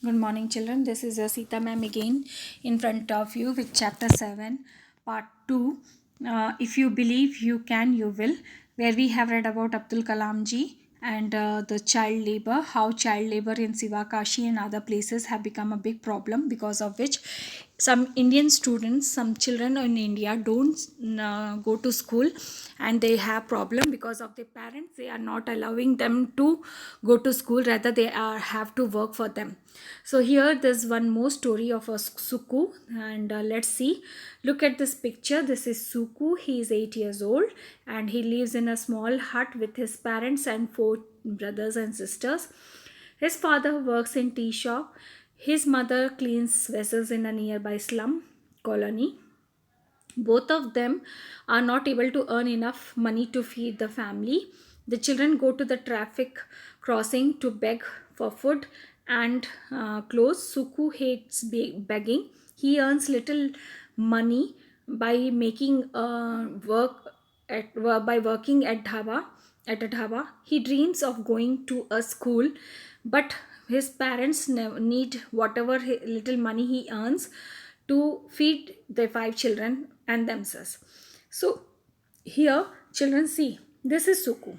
Good morning, children. This is Sita ma'am again in front of you with chapter 7, part 2. If you believe you can, you will, where we have read about Abdul Kalam ji and the child labor, how child labor in Sivakashi and other places have become a big problem, because of which some Indian students, some children in India don't go to school, and they have problem because of their parents. They are not allowing them to go to school, rather they have to work for them. So here there's one more story of a Suku, and let's see. Look at this picture. This is Suku. He is 8 years old and he lives in a small hut with his parents and 4 brothers and sisters. His father works in tea shop. His mother cleans vessels in a nearby slum colony. Both of them are not able to earn enough money to feed the family. The children go to the traffic crossing to beg for food and clothes. Suku hates begging. He earns little money by making by working at a dhaba. He dreams of going to a school, but his parents need whatever little money he earns to feed their 5 children and themselves. So here children see, this is Suku.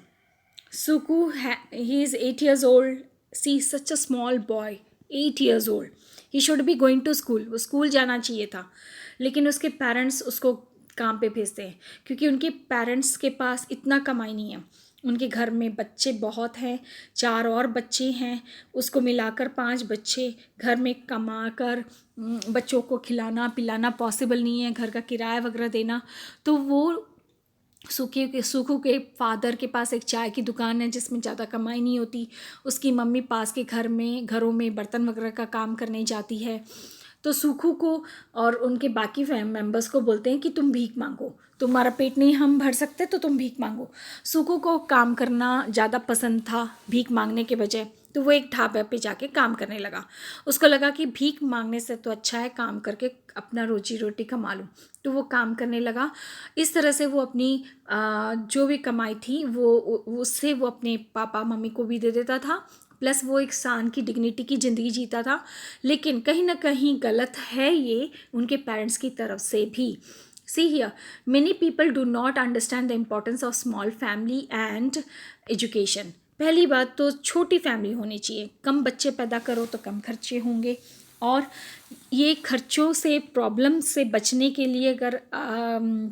He is 8 years old. See, such a small boy, 8 years old. He should be going to school. वो school जाना चाहिए था, लेकिन उसके parents उसको काम पे भेजते हैं क्योंकि उनके पेरेंट्स के पास इतना कमाई नहीं है. उनके घर में बच्चे बहुत हैं, 4 और बच्चे हैं, उसको मिलाकर 5 बच्चे. घर में कमा कर बच्चों को खिलाना पिलाना पॉसिबल नहीं है, घर का किराया वगैरह देना. तो वो सुखू के फादर के पास एक चाय की दुकान है जिसमें ज़्यादा कमाई नहीं होती. उसकी मम्मी पास के घरों में बर्तन वगैरह का काम करने जाती है. तो सुखू को और उनके बाकी मेंबर्स को बोलते हैं कि तुम भीख मांगो, तुम्हारा पेट नहीं हम भर सकते तो तुम भीख मांगो. सुखू को काम करना ज़्यादा पसंद था भीख मांगने के बजाय, तो वो एक ढाबे पे जाके काम करने लगा. उसको लगा कि भीख मांगने से तो अच्छा है काम करके अपना रोजी रोटी कमा लूँ. तो वो काम करने लगा. इस तरह से वो अपनी जो भी कमाई थी वो उससे वो अपने पापा मम्मी को भी दे देता था, प्लस वो एक शान की डिग्निटी की ज़िंदगी जीता था. लेकिन कहीं ना कहीं गलत है ये उनके पेरेंट्स की तरफ से भी. See here, many people do not understand the importance of small family and education. पहली बात तो छोटी फैमिली होनी चाहिए. कम बच्चे पैदा करो तो कम खर्चे होंगे, और ये खर्चों से प्रॉब्लम से बचने के लिए अगर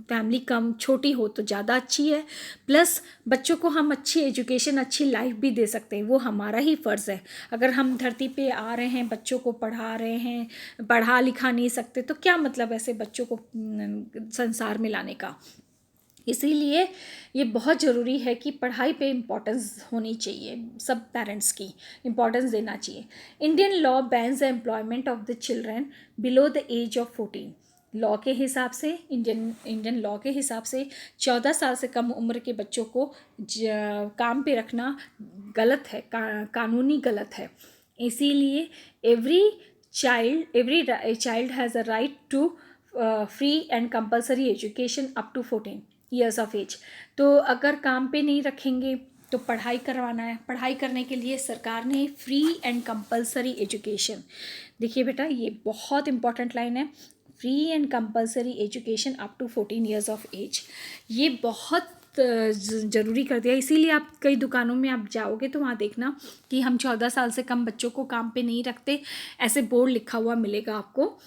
फैमिली कम छोटी हो तो ज़्यादा अच्छी है. प्लस बच्चों को हम अच्छी एजुकेशन अच्छी लाइफ भी दे सकते हैं, वो हमारा ही फ़र्ज़ है. अगर हम धरती पे आ रहे हैं, बच्चों को पढ़ा रहे हैं, पढ़ा लिखा नहीं सकते तो क्या मतलब ऐसे बच्चों को संसार में लाने का. इसीलिए ये बहुत ज़रूरी है कि पढ़ाई पे इम्पोर्टेंस होनी चाहिए, सब पेरेंट्स की इम्पोर्टेंस देना चाहिए. Indian law bans the employment of the children below the age of 14. Law के हिसाब से इंडियन लॉ के हिसाब से 14 साल से कम उम्र के बच्चों को काम पे रखना गलत है, कानूनी गलत है. इसीलिए every child has a right to free and compulsory education up to 14 years of age. तो अगर काम पे नहीं रखेंगे तो पढ़ाई करवाना है. पढ़ाई करने के लिए सरकार ने फ्री एंड कंपल्सरी एजुकेशन, देखिए बेटा ये बहुत इंपॉर्टेंट लाइन है, free and compulsory education up to 14 years of age. ये बहुत ज़रूरी कर दिया. इसीलिए आप कई दुकानों में आप जाओगे तो वहाँ देखना कि हम 14 साल से कम बच्चों को काम पे नहीं रखते, ऐसे बोर्ड लिखा हुआ मिलेगा आपको.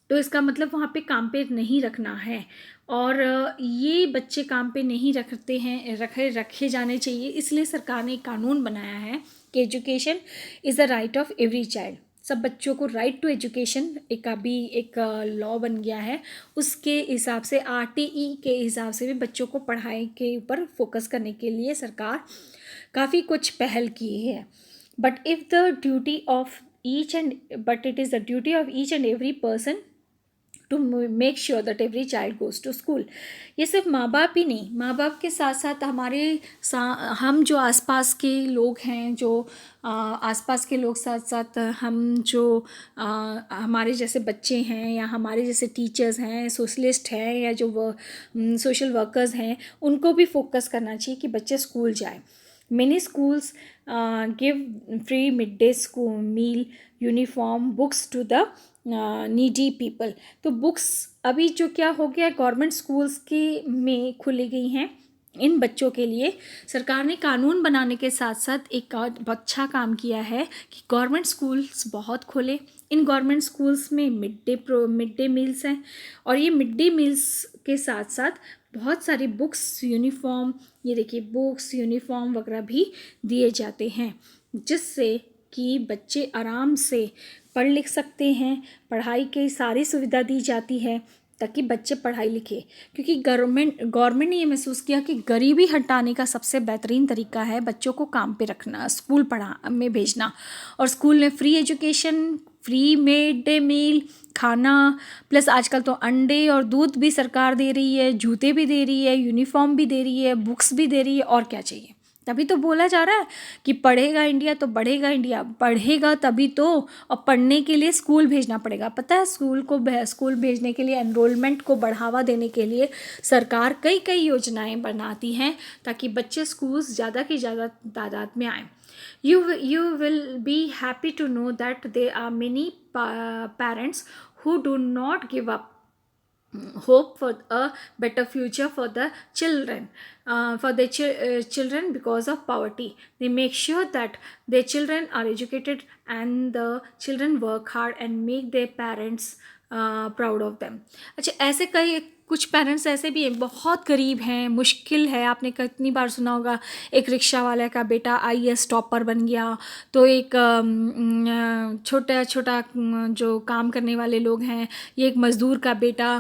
तो इसका मतलब वहाँ पे काम पे नहीं रखना है, और ये बच्चे काम पे नहीं रखे जाने चाहिए. इसलिए सरकार ने एक कानून बनाया है कि education is the right of every child. सब बच्चों को राइट टू एजुकेशन एक अभी एक लॉ बन गया है. उसके हिसाब से RTE के हिसाब से भी बच्चों को पढ़ाई के ऊपर फोकस करने के लिए सरकार काफ़ी कुछ पहल की है. But if the duty of but it is the duty of each and every person to make sure that every child goes to school. ये सिर्फ माँ बाप ही नहीं, माँ बाप के साथ साथ हम जो आसपास के लोग हैं, जो आसपास के लोग साथ साथ हम जो हमारे जैसे बच्चे हैं या हमारे जैसे टीचर्स हैं, सोशलिस्ट हैं, या जो सोशल वर्कर्स हैं, उनको भी फोकस करना चाहिए कि बच्चे स्कूल जाएं. Many schools give free midday school meal, uniform, books to the needy people. तो बुक्स अभी जो क्या हो गया, गवर्नमेंट स्कूल्स की में खुली गई हैं इन बच्चों के लिए। सरकार ने कानून बनाने के साथ साथ एक अच्छा काम किया है कि गवर्नमेंट स्कूल्स बहुत खोले। इन गवर्नमेंट स्कूल्स में मिड डे मील्स हैं, और ये मिड डे मील्स के साथ साथ बहुत सारी बुक्स, यूनिफॉर्म, ये देखिए बुक्स, यूनिफॉर्म वगैरह भी दिए जाते हैं, जिससे कि बच्चे आराम से पढ़ लिख सकते हैं। पढ़ाई की सारी सुविधा दी जाती है ताकि बच्चे पढ़ाई लिखे, क्योंकि गवर्नमेंट ने ये महसूस किया कि गरीबी हटाने का सबसे बेहतरीन तरीका है बच्चों को काम पे रखना, स्कूल में भेजना। और स्कूल में free education, free mid day meal खाना, प्लस आजकल तो अंडे और दूध भी सरकार दे रही है, जूते भी दे रही है, यूनिफॉर्म भी दे रही है, बुक्स भी दे रही है, और क्या चाहिए। तभी तो बोला जा रहा है कि पढ़ेगा इंडिया तो बढ़ेगा इंडिया, पढ़ेगा तभी तो। और पढ़ने के लिए स्कूल भेजना पड़ेगा। पता है, स्कूल भेजने के लिए, एनरोलमेंट को बढ़ावा देने के लिए सरकार कई कई योजनाएं बनाती हैं ताकि बच्चे स्कूल्स ज़्यादा की ज़्यादा तादाद में आएँ। You will be happy to know that there are many parents who do not give up hope for a better future for the children, children because of poverty. They make sure that their children are educated and the children work hard and make their parents proud of them. अच्छा, ऐसे कई कुछ parents ऐसे भी हैं, बहुत गरीब हैं, मुश्किल है। आपने कितनी बार सुना होगा, एक रिक्शा वाले का बेटा IAS टॉपर बन गया, तो एक छोटा छोटा जो काम करने वाले लोग हैं, ये एक मज़दूर का बेटा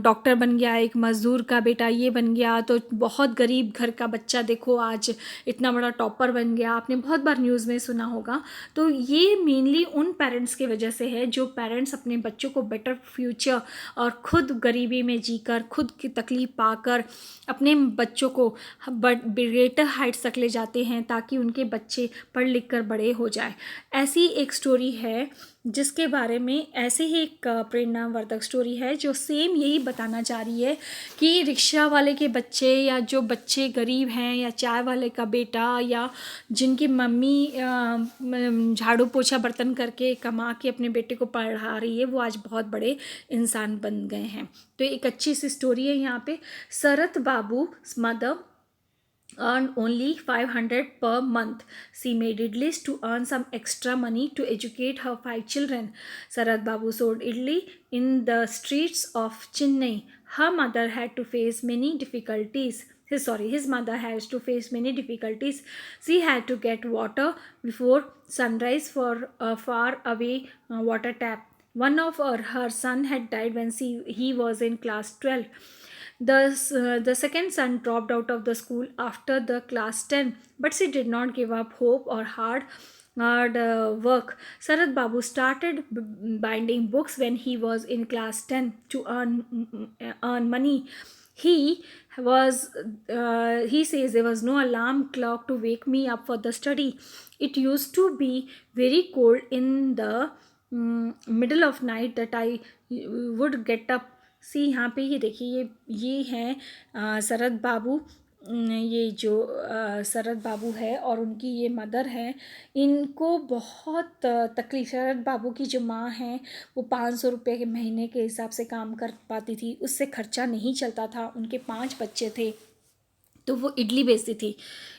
डॉक्टर बन गया, एक मज़दूर का बेटा ये बन गया। तो बहुत गरीब घर का बच्चा देखो आज इतना बड़ा टॉपर बन गया, आपने बहुत बार न्यूज़ में सुना होगा। तो ये मेनली उन पेरेंट्स की वजह से है जो पेरेंट्स अपने बच्चों को बेटर फ्यूचर और खुद गरीबी में जीकर, खुद की तकलीफ पाकर अपने बच्चों को ग्रेटर हाइट्स तक ले जाते हैं ताकि उनके बच्चे पढ़ लिख कर बड़े हो जाए। ऐसी एक स्टोरी है जिसके बारे में, ऐसे ही एक प्रेरणावर्धक स्टोरी है जो सेम यही बताना चाह रही है कि रिक्शा वाले के बच्चे, या जो बच्चे गरीब हैं, या चाय वाले का बेटा, या जिनकी मम्मी झाड़ू पोछा बर्तन करके कमा के अपने बेटे को पढ़ा रही है, वो आज बहुत बड़े इंसान बन गए हैं। तो एक अच्छी सी स्टोरी है यहाँ पे। शरत बाबू mother earned only 500 per month. She made idlis to earn some extra money to educate her 5 children. Sarat Babu sold idli in the streets of Chennai. Her mother had to face many difficulties. His mother has to face many difficulties. She had to get water before sunrise for a far away water tap. One of her son had died when he was in class 12. The second son dropped out of the school after the class 10, but she did not give up hope or hard work. Sarat Babu started binding books when he was in class 10 to earn money. He says there was no alarm clock to wake me up for the study. It used to be very cold in the middle of night that I would get up. सी यहाँ पे ये देखिए, ये हैं शरत बाबू। ये जो शरत बाबू है और उनकी ये मदर है, इनको बहुत तकलीफ। शरत बाबू की जो माँ है वो 500 रुपये के महीने के हिसाब से काम कर पाती थी, उससे खर्चा नहीं चलता था। उनके 5 बच्चे थे, तो वो इडली बेचती थी।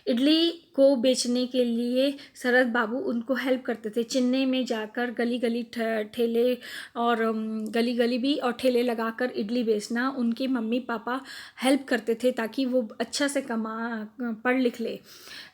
इडली को बेचने के लिए शरत बाबू उनको हेल्प करते थे। चेन्नई में जाकर गली गली ठेले और गली गली भी और ठेले लगाकर इडली बेचना उनके मम्मी पापा हेल्प करते थे ताकि वो अच्छा से पढ़ लिख ले।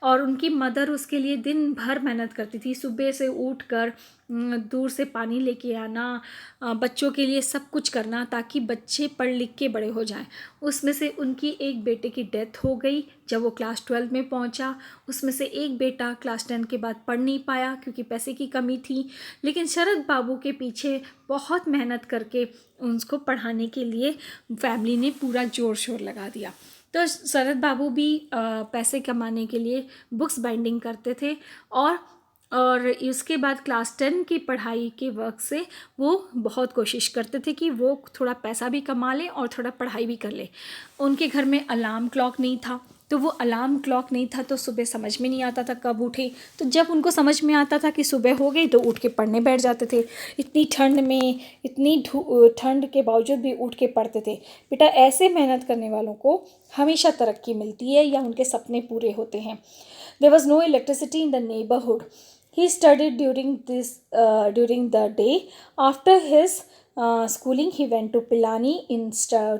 और उनकी मदर उसके लिए दिन भर मेहनत करती थी। सुबह से उठकर दूर से पानी लेके आना, बच्चों के लिए सब कुछ करना ताकि बच्चे पढ़ लिख के बड़े हो जाएं। उसमें से उनकी एक बेटे की डेथ हो गई जब वो क्लास 12 में पहुंचा। उसमें से एक बेटा क्लास 10 के बाद पढ़ नहीं पाया क्योंकि पैसे की कमी थी। लेकिन शरत बाबू के पीछे बहुत मेहनत करके उनको पढ़ाने के लिए फैमिली ने पूरा जोर शोर लगा दिया। तो शरत बाबू भी पैसे कमाने के लिए बुक्स बाइंडिंग करते थे और इसके बाद क्लास 10 की पढ़ाई के वक्त से वो बहुत कोशिश करते थे कि वो थोड़ा पैसा भी कमा लें और थोड़ा पढ़ाई भी कर लें। उनके घर में अलार्म क्लॉक नहीं था, तो वो अलार्म क्लॉक नहीं था, तो सुबह समझ में नहीं आता था कब उठे। तो जब उनको समझ में आता था कि सुबह हो गई तो उठ के पढ़ने बैठ जाते थे। इतनी ठंड में, इतनी ठंड के बावजूद भी उठ के पढ़ते थे। बेटा ऐसे मेहनत करने वालों को हमेशा तरक्की मिलती है या उनके सपने पूरे होते हैं। There was no electricity in the neighborhood. He studied during the day. After his schooling, he went to Pilani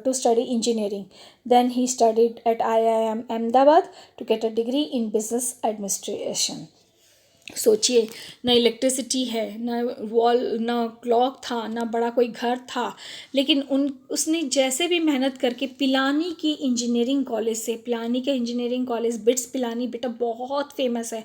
to study engineering. Then he studied at IIM Ahmedabad to get a degree in business administration. सोचिए, ना electricity है, ना wall, ना clock था, ना बड़ा कोई घर था, लेकिन उसने जैसे भी मेहनत करके पिलानी की इंजीनियरिंग कॉलेज से, पिलानी के इंजीनियरिंग कॉलेज बिट्स पिलानी बेटा बहुत फेमस है,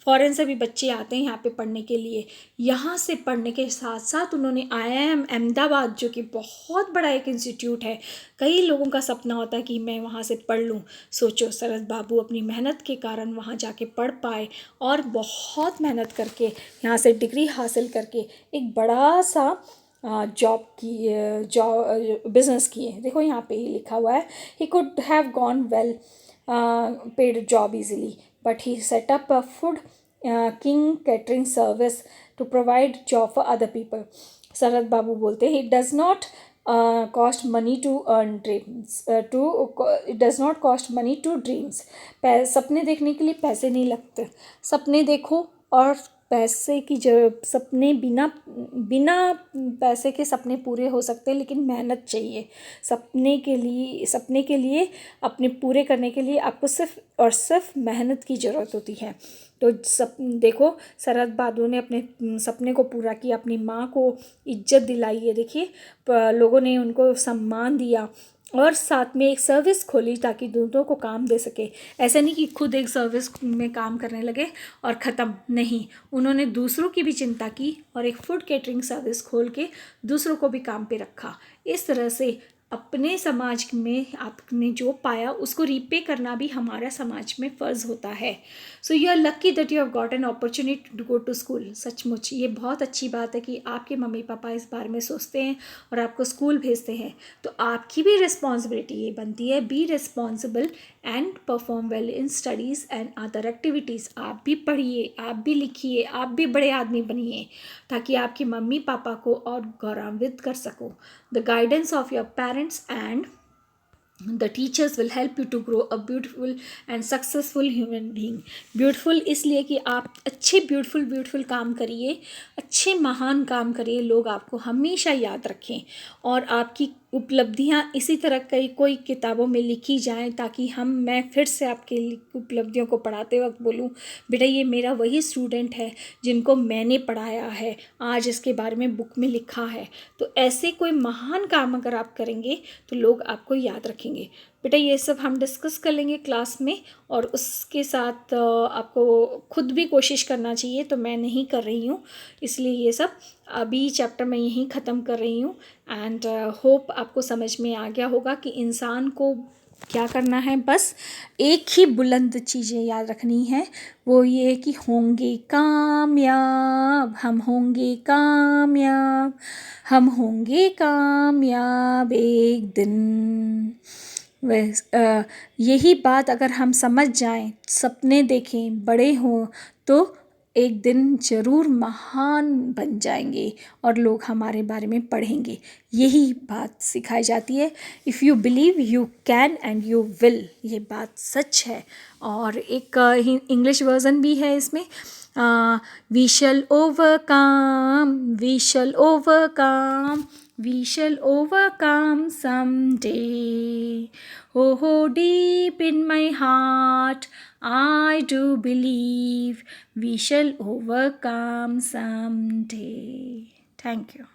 फ़ॉरेन से भी बच्चे आते हैं यहाँ पे पढ़ने के लिए। यहाँ से पढ़ने के साथ साथ उन्होंने IIM अहमदाबाद, जो कि बहुत बड़ा एक इंस्टीट्यूट है, कई लोगों का सपना होता है कि मैं वहाँ से पढ़ लूँ। सोचो, शरद बाबू अपनी मेहनत के कारण वहाँ जाके पढ़ पाए और बहुत मेहनत करके यहाँ से डिग्री हासिल करके एक बड़ा सा जॉब बिजनेस किए। देखो यहाँ पे ही लिखा हुआ है, he could have gone well paid job easily, but he set up a food king catering service to provide job for other people. Sharad Babu बोलते हैं, it does not cost money to earn dreams it does not cost money to dreams। सपने देखने के लिए पैसे नहीं लगते। सपने देखो और पैसे की सपने बिना पैसे के सपने पूरे हो सकते हैं, लेकिन मेहनत चाहिए सपने के लिए अपने पूरे करने के लिए आपको सिर्फ और सिर्फ मेहनत की ज़रूरत होती है। तो देखो, शरद बाबू ने अपने सपने को पूरा किया, अपनी माँ को इज्जत दिलाई है। देखिए लोगों ने उनको सम्मान दिया और साथ में एक सर्विस खोली ताकि दूसरों को काम दे सके। ऐसा नहीं कि खुद एक सर्विस में काम करने लगे और ख़त्म, नहीं, उन्होंने दूसरों की भी चिंता की और एक फूड केटरिंग सर्विस खोल के दूसरों को भी काम पे रखा। इस तरह से अपने समाज में आपने जो पाया उसको रीपे करना भी हमारा समाज में फ़र्ज़ होता है। So you are lucky that you have got an opportunity to go to school. सचमुच ये बहुत अच्छी बात है कि आपके मम्मी पापा इस बारे में सोचते हैं और आपको स्कूल भेजते हैं। तो आपकी भी रिस्पॉन्सिबिलिटी ये बनती है, be responsible and perform well in studies and other activities. आप भी पढ़िए, आप भी लिखिए, आप भी बड़े आदमी बनिए ताकि आपके मम्मी पापा को और गौरवान्वित कर सको। The guidance of your parents and the teachers will help you to grow a beautiful and successful human being। beautiful इसलिए कि आप अच्छे beautiful काम करिए, अच्छे महान काम करिए, लोग आपको हमेशा याद रखें और आपकी उपलब्धियाँ इसी तरह कोई किताबों में लिखी जाएं ताकि मैं फिर से आपके उपलब्धियों को पढ़ाते वक्त बोलूं, बेटा ये मेरा वही स्टूडेंट है जिनको मैंने पढ़ाया है, आज इसके बारे में बुक में लिखा है। तो ऐसे कोई महान काम अगर आप करेंगे तो लोग आपको याद रखेंगे। बेटा ये सब हम डिस्कस कर लेंगे क्लास में और उसके साथ आपको खुद भी कोशिश करना चाहिए, तो मैं नहीं कर रही हूँ, इसलिए ये सब अभी चैप्टर मैं यहीं ख़त्म कर रही हूँ। एंड होप आपको समझ में आ गया होगा कि इंसान को क्या करना है। बस एक ही बुलंद चीज़ें याद रखनी है, वो ये कि होंगे कामयाब, हम होंगे कामयाब, हम होंगे कामयाब एक दिन। यही बात अगर हम समझ जाएं, सपने देखें, बड़े हों, तो एक दिन ज़रूर महान बन जाएंगे और लोग हमारे बारे में पढ़ेंगे। यही बात सिखाई जाती है, if you believe you can and you will. ये बात सच है। और एक इंग्लिश वर्जन भी है इसमें, we shall overcome, we shall overcome, we shall overcome someday। Oh, deep in my heart, I do believe we shall overcome someday। Thank you.